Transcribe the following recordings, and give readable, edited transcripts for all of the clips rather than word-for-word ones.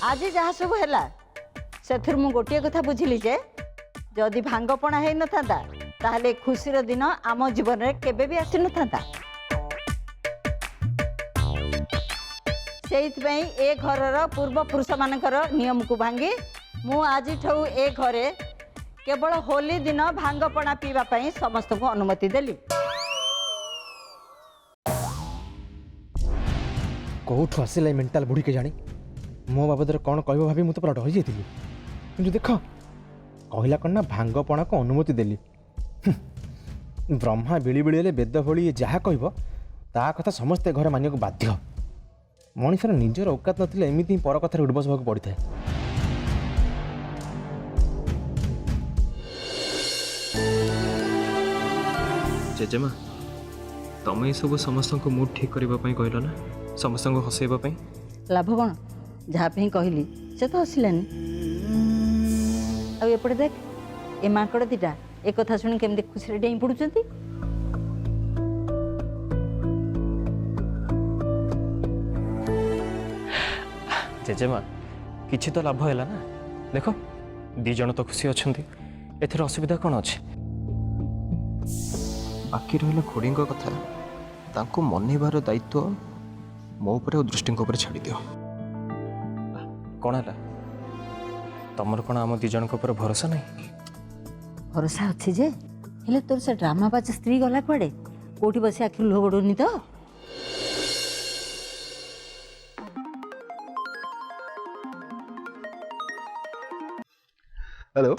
आज जहाँ सब है से मु गोटे कथा बुझिली जे जदि भांगपणा है न था ताहले खुशीर दिन आम जीवन में केबे भी आसी न था। सेइथपई ए घरर पूर्वपुरुष मानकर नियम को भांगी मु आज ठू ए घरे केवल होली दिन भांगपणा पीवा पई समस्त को अनुमति देली। कौठू आसिला मेंटाल बुढ़ी के जानी मो बाबद कौन कह भाभी मुझे पूरा डरी जाती कि देख कहला कौन ना भांगपणा को अनुमति देली। ब्रह्मा बिड़ी बिड़ी वेद भली जहाँ कह ता कथा समस्ते घर मानिया को बाध्य। मनुष्यर निजर औकात नथिले एमिति पर कथार उड्बस होगा पड़ता है। जेजेमा तुम ये सब समस्त को मूड ठीक करने कहल ना समस्त को हसैबा लाभ कौन जहाँ कहली से तो हसिलानी। आउे देख ए माकड़ दीटा एक कथा शुणी केमती खुशी डेई पड़ुंट। जेजेमा किछि तो लाभ है ना देख दी जन तो खुशी अच्छा एथर असुविधा कौन अच्छे बाकी रहा खोड़ी कथा तांको मनइबार दायित्व मो उपर और दृष्टि छाड़ दियो। कौन है तमर कौन आम दी जन भरोसा नहीं? भरोसा अच्छी जे हेले तोर से ड्रामा बाज स्त्री गला कुआडे कोठी बसी आखिर लुह बड़ुनी तो। हेलो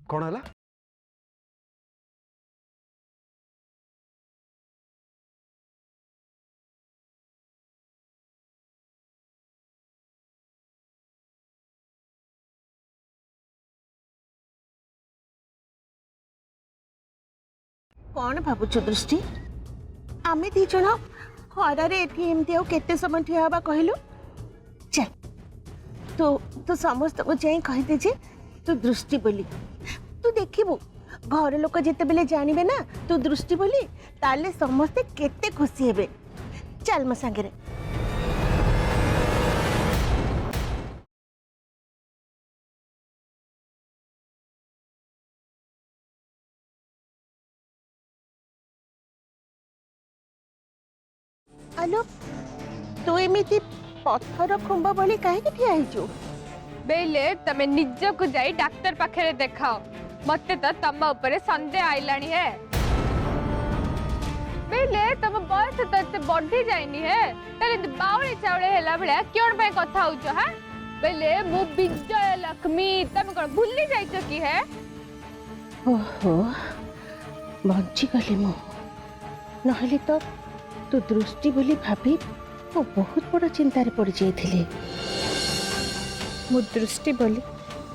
कौन है? कौन भावुच दृष्टि आमे दी जन खरारे एठी एमती आउ केते समय ठिया हबा कहलु। चल तू समस्त को जाई कहि दे जे तू दृष्टि बोली तू देखिबू घर लोक जेते बेले जानिबे ना तू दृष्टि बोली ताले समस्ते केते खुशी हेबे। चल म संगे रे। आलो तू एमिति पत्थर खुंब बोली कहीं ठिया हिजु बेले तमे निज को जाई डॉक्टर पाखे देखाओ मते तो तम ऊपर संदेह आइलानी है। बेले तम बयस तो इतने बढ़ी जाइनी है ताले बाउली चावले हेला भलिया क्यों पे कथा होछ है। बेले मु विजय लक्ष्मी तमे कोन भूली जाइछ की है? ओहो बंची गली मु नहले तो तू दृष्टि बोली भाभी वो बहुत बड़ा चिंतार पड़ जाइथिले। मु दृष्टि बोली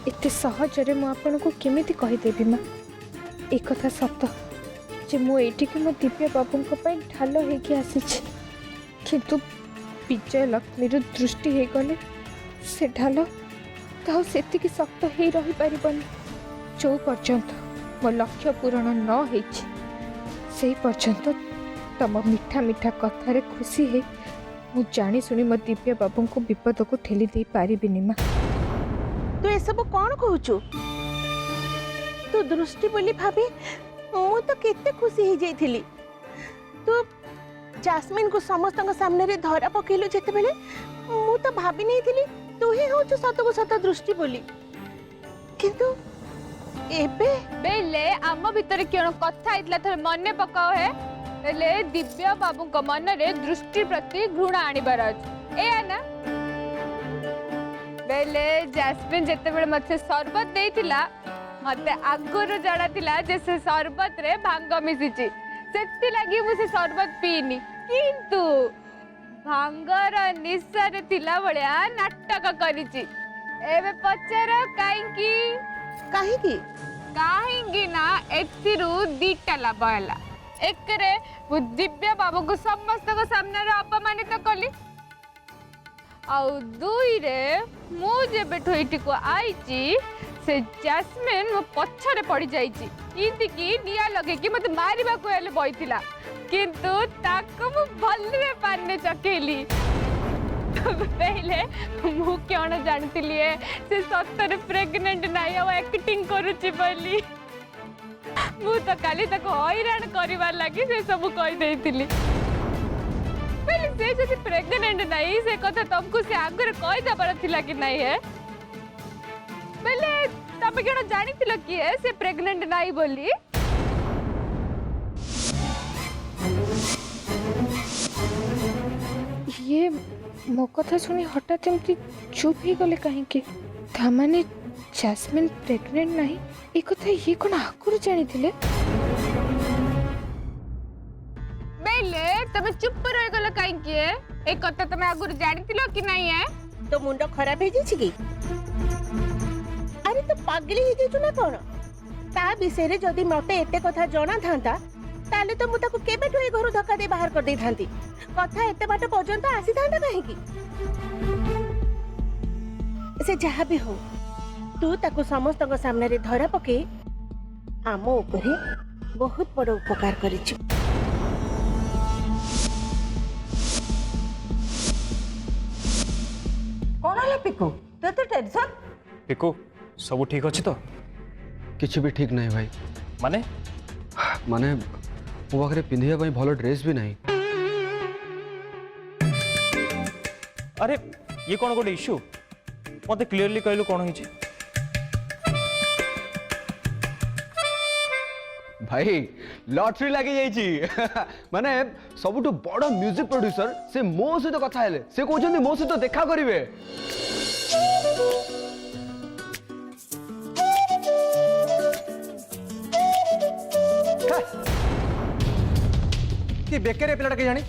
एते सहजरे मु आपन को केमिति कहि देबी मां एक कथा सत जे मु एठी के मो दिव्य बाबू को पई ढालो हे के आसीछ किंतु विजय लक्ष्मी रो दृष्टि हे गले से ढालो ताऊ सेति की शक्त हे रही परिबनी। जो पर्यंत मो लक्ष्य पूरण न हेछि सेही पर्यंत तम मीठा मीठा कथारे खुशी है मु जानी सुनी मो दिव्य बाबू को विपद को ठेली दे पारिबिनी मां। तू ए सब कौन कहूचु? तू दृष्टि बोली भाभी मु तो केते खुशी ही जाइथिली। तू जास्मिन को समस्त सामने रे धरा पकेलु जेते बेले मु तो भाबी नहीं थिली तू ही होचु सत को सत दृष्टि बोली किंतु एबे बेले आम भीतर क्यों कथा आइतला थरे मने पकाओ है ले दिव्य बाबू को मन रे दृष्टि प्रति घृणा आनिबार अछि ए ना। बेले जैस्मिन जेते बेले मते शरबत देइतिला मते आगुर जड़ा थिला जे से शरबत रे भांग मिसिची सेति लागि मु से शरबत पीनी किंतु भांगर निस्सारे थिला बळिया नाटक करिची। एबे पचार काहेकी ना एथिरु दीटा लाभ हैला। एक रे वो दिव्य बाबू को समस्त को सामने रे अपमानित कली आउ दुई रे मु जेबे ठोइटी को आईची से जैस्मिन मो पछरे पड़ी जाईची इति की निया लगे कि मते मारिबा को हेले बइतिला किंतु ताको मु भलरे पाने चकेली पहले मु क्यों जानती से सतर प्रेग्नेंट नहीं आ एक्टिंग करूची बोली मु तो काली ताको हैरान करिवार लागि से सब कहि देइतिली पहले से जति प्रेग्नेंट नहीं से कथा तुमको से आगर कहि दबार थिला कि नहीं है पहले तब क्यों जानी थिला कि है से प्रेग्नेंट नहीं बोली ये मो कथा सुनी हठात एमती चुप ही गले कहीं ताने जैस्मिन प्रेग्नेंट नहीं ए कथा ये कौन आगुरी जानी थिले बेले तमे चुप रह गले कहीं ए कथा तमे आगुरी जानी थिलो कि नहीं है तो मुंड खराब हे जाछि की अरे तो पागली हे जेछु ना कोन ता विषय रे जदी मते एते कथा जणा थांता ताले तो मु ताको केबे ठोई घर धक्का दे बाहर कर दे थांती कथा एते बाट पर्यंत आसी थांता काहे की से जहा भी हो तू ताको समस्त को सामने रे धरा पके आमो ऊपरे बहुत बड़ उपकार करिछु कौन है पिकू तो टेंशन पिकू सब ठीक अच्छी तो किसी भी ठीक नहीं भाई माने माने मो पाखे पिंधिया भल ड्रेस भी नहीं अरे ये कौन गोटे इश्यू मत क्लीयरली कहलु कौन होइछि भाई लॉटरी लगी जाइए माने सबुठु बड़ म्यूजिक प्रोड्यूसर से मो सहित कथा हेले से कहउछन्ती मो सहित देखा करिवे कि बेकार पिलाटा के जानी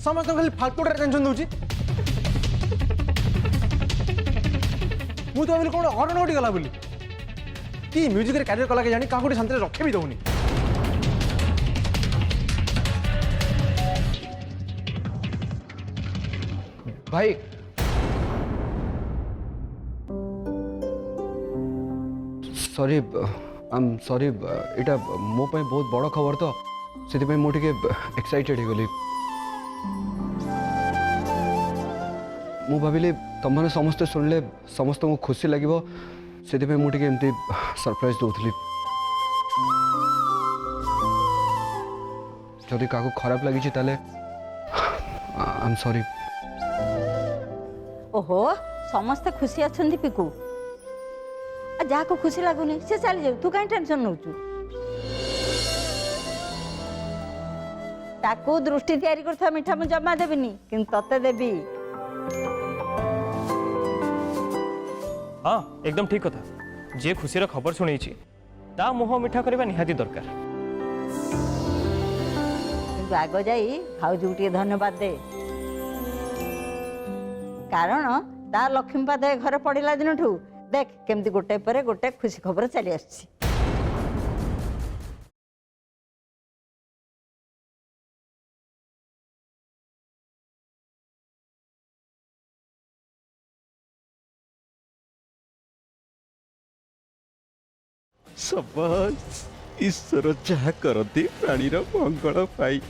समस्त खाली फालतू टेंशन दूची मुझे भाविली कौन हरण घटी गला बोली कि म्यूजिक रे कैरियर कला के जानी क्या शांति रखे भी दौनी भाई सॉरी आई एम सॉरी इटा मो पे बहुत बड़ खबर तो से मो टिके एक्साइटेड हो गली मु भाविली तुम मैंने समस्ते शुणिले समस्त को खुशी लगे से मुझे एमती सरप्राइज दूसरी जदि क्या खराब लगी आई एम सॉरी ओहो समस्ते खुशी अच्छा पिकू जहाँ को खुशी लगुनि से चली जाऊ तू कहीं टेंशन नौ ताकू दृष्टि तैयारी करथा मिठा मु जमा देबिनी किंतु तते देबी हाँ एकदम ठीक कथा जे खुशी खबर शुणी ता मुह मिठा करवा निहाती दरकार किंतु आग जाई भाउजी को टिके धन्यवाद दे कारण ता लक्ष्मीपाद घर पड़िला दिन ठू देख केमती गोटे पर गोटे खुशी खबर चली आसी सबस ईश्वर जहा करती प्राणीर मंगल पाई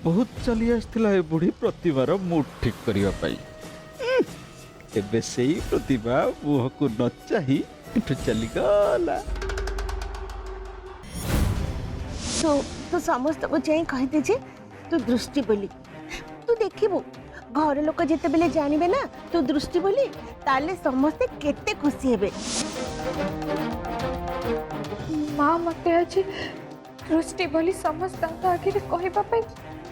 बहुत चली आसला ए बुढ़ी प्रतिभार मूड ठीक करने एबे से ही प्रतिभा मुह को न चाही इठु चली गला तो समस्त को जाई कहि दे जे तू दृष्टि बोली तू देखिबू घर लोक जेते बेले जानिबे ना तू दृष्टि बोली ताले समस्त केते खुशी हेबे माँ मत आज दृष्टि बोली समस्त आगे कहवाई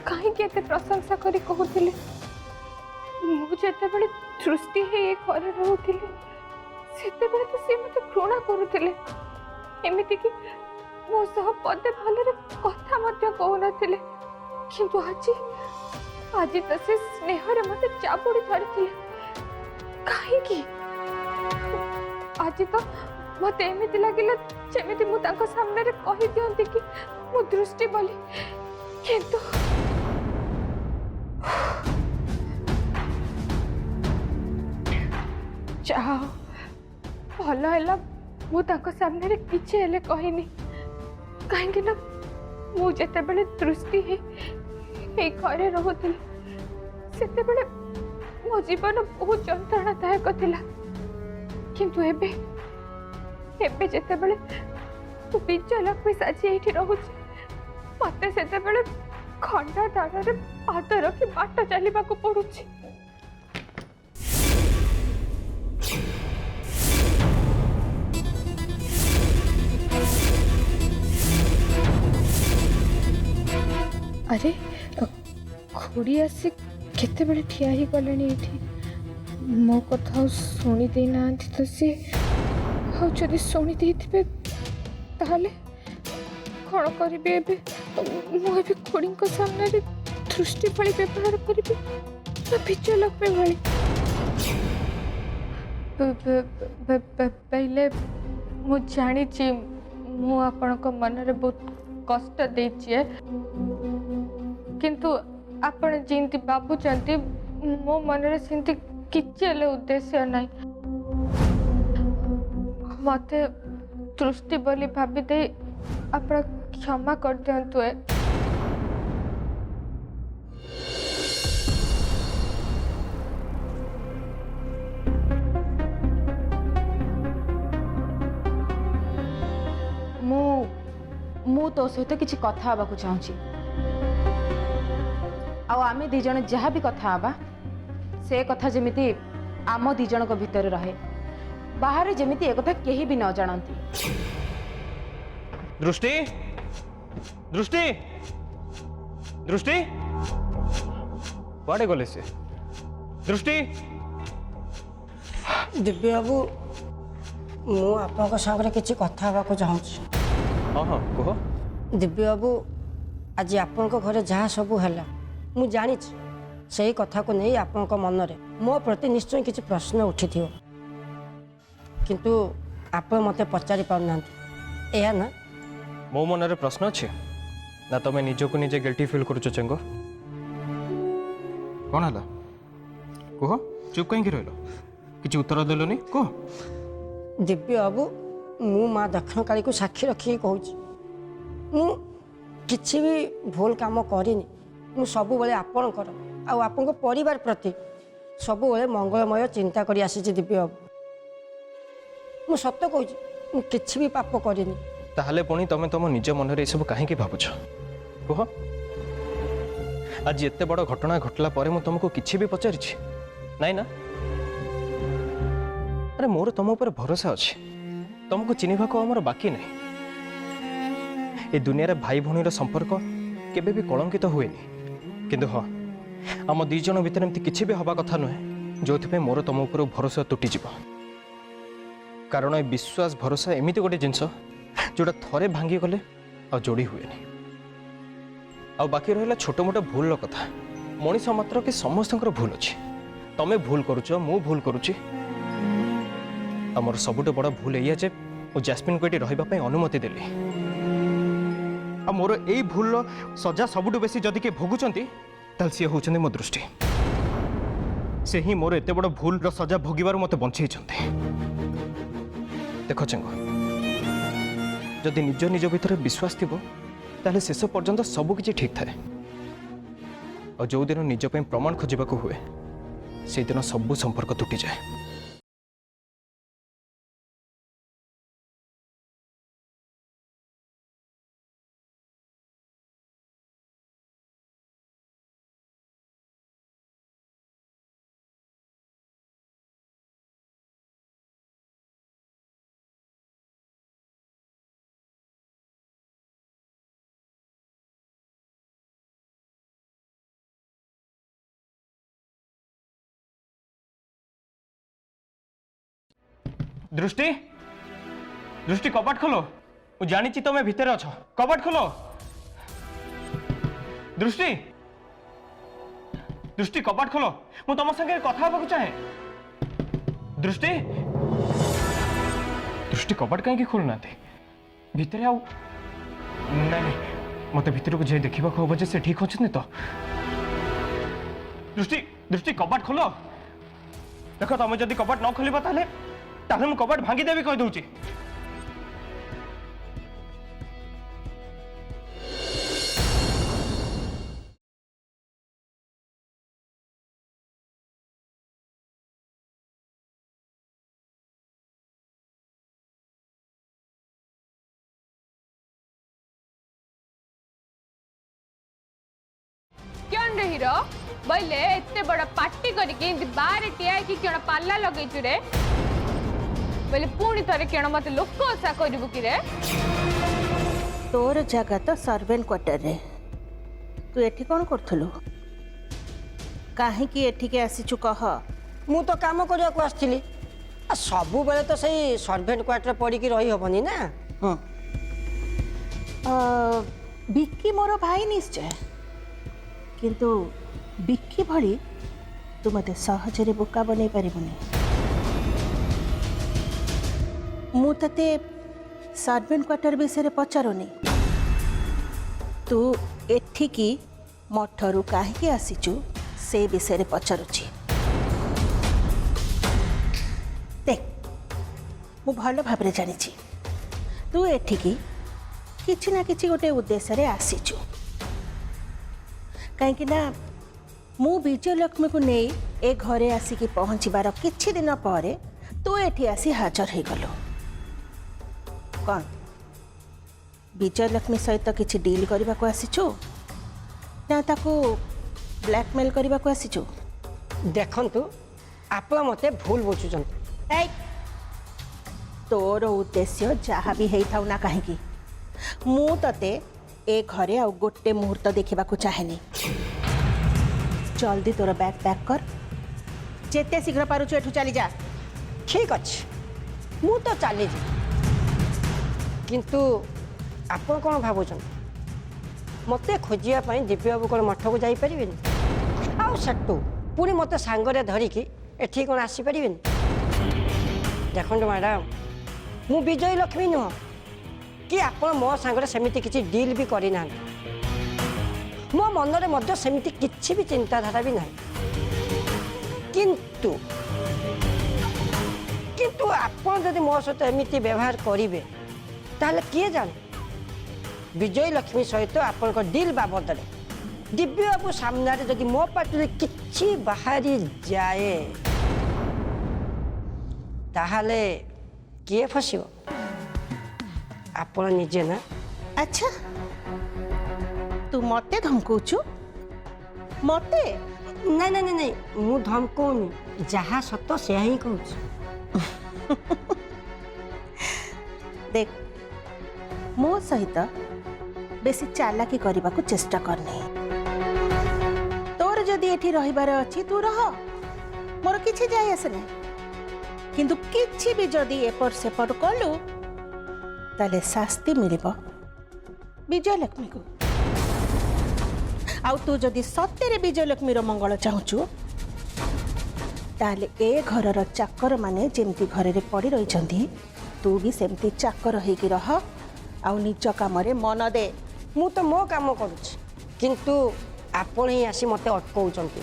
कहीं प्रशंसा करी कहते मुझे दृष्टि है ये घर रोली से मत घृणा करुले एमती कि मो सह पदे भलरे कथा कहून किंतु आज आज तो से स्नेह मत चापुड़ी धरी कहीं आज तो मत एमती लगे जमी मुझे सामने कही दिखती कि मो दृष्टि बोली किंतु जाओ भल है मुझे सामने किसी कहनी कहीं मुझे दृष्टि है এই ঘরে রহুଥିଲି সেତେବେଳେ ମୋ ଜୀବନ ବହୁତ ଯନ୍ତ୍ରଣାଦାୟକ ଥିଲା କିନ୍ତୁ ଏବେ ଏବେ ଯେତେବେଳେ ତୁ ବିଜୟଲକ୍ଷ୍ମୀ ସାଜି ଏଇଠି ରହୁଛି ମତେ ସେତେବେଳେ ଖଣ୍ଡା ଦାରରେ ପାଦ ରଖି ବାଟ ଚାଲିବାକୁ ପଡୁଛି। अरे खुड़ी आसी केतेबेले ठिया ही गलेनी एठी मो कथा शुणी दे ना तो सी हाउ जदी शुणी देथिबे ताले कौन करिबे एबे मो एबे खुड़ी को सामने रे दृष्टि भली व्यवहार करिबे तो विजयलक्ष्मी भली पहले मु जानी छी मु आपन को मन रे बहुत कष्ट देछि किंतु आपण जिंती बाबू चंती मो मन रे सिंती किछि ले उद्देश्य नाही मते दृष्टि बोली भाभी दे आपण क्षमा कर दियंतु ए मु तो सहित किसी कथा हवाक चाहूँगी आमे दी जन जहाँ भी कथा हवा से कथा जमीती आम दी जन भितर रहे बाहर जमीती एक कथा केही भी न जानती। दृष्टि दृष्टि दृष्टि कुआडे गले से दृष्टि दिव्य बाबू मु आपन सागर किसी कथा हवाक चाहूँगी। हाँ हाँ कह दिव्य बाबू आज आपण घरे जहाँ सब है मु जानी से कथा को नहीं आपण मन रे मो प्रति निश्चय किसी प्रश्न उठी थी किंतु आप मते पचारि पारना या ना मो मन रे प्रश्न अच्छे ना तुम्हें निजको निजे गिल्टी फील करुच चेंगो कौन है कह चुप कहीं रही किसी उत्तर देलनि कह दिव्य बाबू मु माँ दक्षिण काली को साक्षी रखी कहूँ मु किसी भी भूल काम करिनी मु सब बेले आपणकर आपण परिवार प्रति सब बेले मंगलमय चिंता करी आसी दिव्य बाबू मु सत कहूँ मु किसी भी पाप करिनी ताहले पुणी तमे तुम निज मन रे सब कहीं भावुछ कह आज एते बड़ घटना घटला पर मु तुमको किसी भी पचारि नाई ना अरे मोर तुम ऊपर भरोसा अच्छी तुमको चिन्हवा को आमर बाकी नहीं ए दुनिया रे भाई भौणी संपर्क केबे भी कलंकित हुए किंतु हाँ आम दी जन भितर एमती किसी भी हवा कथा नुहे जो मोर तुम ऊपर भरोसा तुटीज कारण ए विश्वास भरोसा एमती गोटे जिनस जोटा थरे भांगी गले आ जोड़ी हुए आ बाकी रहा छोट मोट भूल कथा मनीष मात्र कि समस्त भूल अच्छी तमें भूल करुच मु भूल करुच्ची आमर सबुठ बड़ भूल या जे जैस्मिन को ये रही अनुमति देली आ मोर यही भूल सजा सबुठ बेसी जदि किए भोगुंट सी हूँ मो दृष्टि से ही मोर एत बड़ भूल सजा भोगार मत बंचे देख चेंग जदि निज निज भीतर विश्वास थी ताले शेष पर्यंत सबकि ठीक थाए और जो दिन निज प्रमाण खोजा हुए से दिन सब संपर्क तुटी जाए। दृष्टि दृष्टि कपाट खोलो मु जानी तुम्हें भितर अछ कपाट खोलो दृष्टि दृष्टि कपाट खोलो मु तुम संगे कथा होगा चाहे दृष्टि दृष्टि कपाट कहीं खोलना भितर आउ नहीं मत भितर को जाए देखा हम जे से ठीक अच्छे तो दृष्टि दृष्टि कपाट खोलो देख तुम जब कपाट न खोल ताले मु कपाट भांगीदेवी कही दूची। कौन रे हीरो बोले एते बड़ पार्टी करके बाहर टिया कि केण पाल्ला लगेचु रे बोले पुणी थरे केण मते लोक आशा करबु कि रे तोर जगह तो सर्वेंट क्वार्टर रे तू एठी कौन करथलु काहे कि एठी के आसीचु कह ମୁଁ ତ କାମ କରିବାକୁ ଆସିଥିଲି ଆଉ ସବୁବେଳେ ତ ସେଇ ସର୍ଭେଣ୍ଟ କ୍ୱାର୍ଟର ପଡ଼ିକି ରହିହେବନି ନା। ହଁ ବିକି ମୋର ଭାଇ ନିଶ୍ଚୟ କିନ୍ତୁ ବିକି ଭଳି ତୁ ମତେ ସହଜରେ ବୋକା ବନେଇ ପାରିବୁନି। ମୁଁ ତତେ ସର୍ଭେଣ୍ଟ କ୍ୱାର୍ଟର ବିଷୟରେ ପଚାରୁନି ତୁ ଏଠିକି ମଠରୁ କାହିଁକି ଆସିଛୁ ସେ ବିଷୟରେ ପଚାରୁଛି। देख मु भल भाव जानी तू एठिकी किछि ना किछि गोटे उद्देश्य रे आसीचु कहीं ना मु विजयलक्ष्मी को नहीं ए घरे आसिकी पहुँचबार किछि दिन पर तू एठी आसी हाजर हो गलु कौन विजयलक्ष्मी सहित किछि डील करबा को आसीचु ना ताको ब्लैकमेल करबा को आसीचु। ଦେଖନ୍ତୁ ଆପଣ ମୋତେ ଭୁଲ ବୁଝୁଛନ୍ତି। ऐ तोर उद्देश्य जहाँ भी है ना कहीं मु तते ए घरे आ गोटे मुहूर्त देखा चाहेनी जल्दी तोर बैग पैक कर जेते शीघ्र पारुछु एठू चली जा। ठीक अच्छे मु तो चली जी किंतु आपण कौन भावुन मते खोजिया दिव्य बाबू कौन मठ को जापरि आउ सेटू पुणी मत सांगरे धरिकी एठी कौन आसीपारे देखो मैडम मु विजय लक्ष्मी नुह कि आपण मो सांगरे सेमिति किछि डील भी करना मो मनरे मध्य सेमिति किछि भी चिंताधारा भी नहीं किंतु किंतु आपण जदि मो सहित एमिति व्यवहार करिवे ताहले किए जाने विजय लक्ष्मी सहित आपण को डील बाबद दिव्य बाबू सामने जदि मो पार्टी किछि बाहरी जाए ताहले किए फसियो आपण निजे ना। अच्छा तू मते धमकौचु मते नहीं नहीं नहीं नहीं मु धमकौनी जहाँ सत से ही कहूँ। देख मो सहित बेसी चालाकी करने को चेष्टा करनी तोर जदि एठी रहिबार अछि तू रह मोर किछि जाय आसने किंतु किछि भी जदि एपट सेपट कलु ताले शास्ति मिलिब विजयलक्ष्मी को आउ तू जदि सत्य विजयलक्ष्मी मंगल चाहूचु ताले ए घरर चाकर माने जेमती घरे पड़ी रही तू भी सेमती चाकर होइकी रह आउ निज काम रे मन दे। मु तो मो काम करुछि किंतु आपण ही आसी मते अटकाउचंती।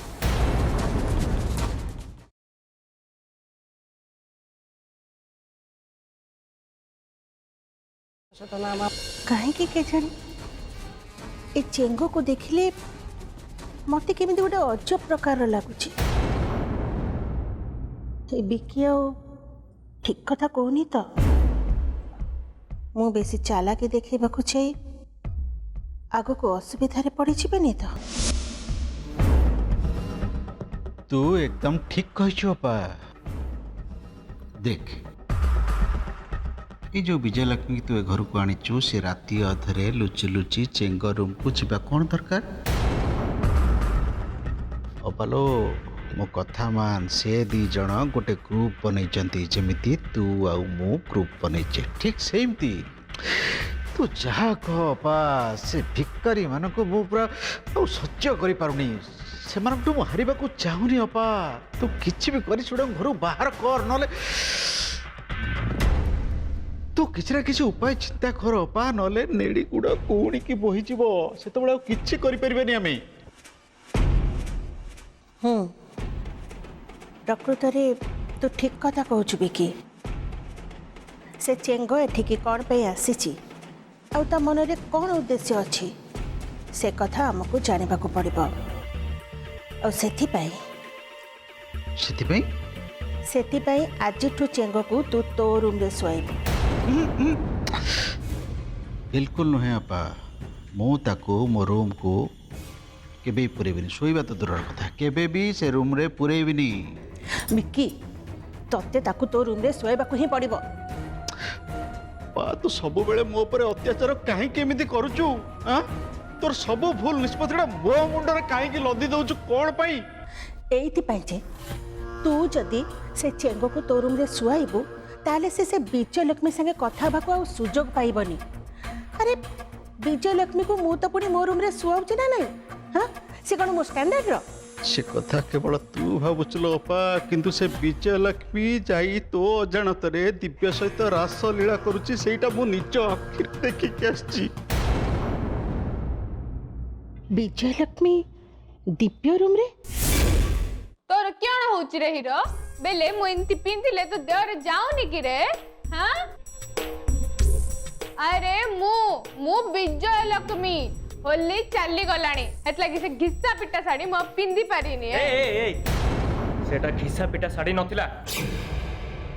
कहीं के जानी ए चेंगो को देखिले मते केमिति गोटे अजब प्रकार लगुछि ए बिकिया ठीक कथा कहनी तो मु बेसी चालाकी देखा चाहे आग को असुविधा पड़ी नहीं तो तू एकदम ठीक कहिछु अपा। देख ये जो विजयलक्ष्मी तू ए घर को आनीचु से राति अधरे लुचि लुचि चेंग रूम को जीवा कौन दरकार अपालो मो कथा मान से दी जन गोटे ग्रुप बनई जमीती तू आउ मो ग्रुप बनईचे ठीक सेमती तू जहा कह पा से भिकारी मान को मु पूरा सह्य करि पारुनी से मानक मु हारिबा को चाहुनी अपा तू किछि भी करि छुडा घर बाहर कर नले तू किछि ना किछि उपाय चिंता कर अपा नले नेडी गुडा कोणी की बोही जीवो सेते बडा किछि करि परिबेनी आमे। प्रकृत रे तू ठीक कथा कहूछु बिकी से चेंगो एठिकी कौन पे आसीची आउ ता मन रे कौन उद्देश्य अछि से कथा हमको जानिबा को पड़िबो और सेति पई आजिठु चेंगो को तू तो रूम रे सोइबो। बिल्कुल नुहे अपा मु ताको मो रूम को केबे पुरेबिनी शोइबा तो दूर कथा केबे भी से रूम रे पुरेबिनी मिक्की तते ताकू तो रूम रे सोएबाकू ही पड़िबो। बा तू सब बेले मो पर अत्याचार काहे केमिति करूचु हां तोर सब भूल निष्पत्तिडा मो मुंडरे काहे की लदी दउचु कोन पई एइति पई जे तू जदी से चेंगो को तो रूम रे सुआइबू ताले से विजय लक्ष्मी संगे कथा बाकू आ सुजोग पाइबनी। अरे विजय लक्ष्मी को मु तो पुणी मो रूम रे सुआउची ना नहीं हां से कोन मो स्टैंडर्ड रो से कथा केवल तू भावुचलो अपा किंतु से विजय लक्ष्मी जाई तो अजाणतरे दिव्य सहित रास लीला करूची सेटा मु निज अखिर देखि के आछी। विजय लक्ष्मी दिव्य रूम रे तोर क्या होची रे हीरो बेले मु इनती पिंथिले तो देवर जाऊनी कि रे हां अरे मु विजय लक्ष्मी होली चली गलानी एत लगी से घिस्सा पिटा साड़ी मु पिंदी पारिनी ए सेटा घिसा पिटा साड़ी नथिला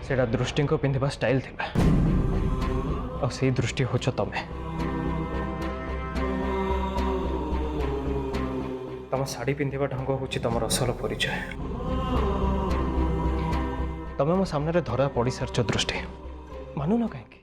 सेटा दृष्टि को पिंधिबा स्टाइल थिला और सेही दृष्टि होछ तमे तम साड़ी पिंधिबा ढंग होछि तमर असल परिचय तमे मो सामने रे धरा पड़ी सारछ दृष्टि मानु न काहे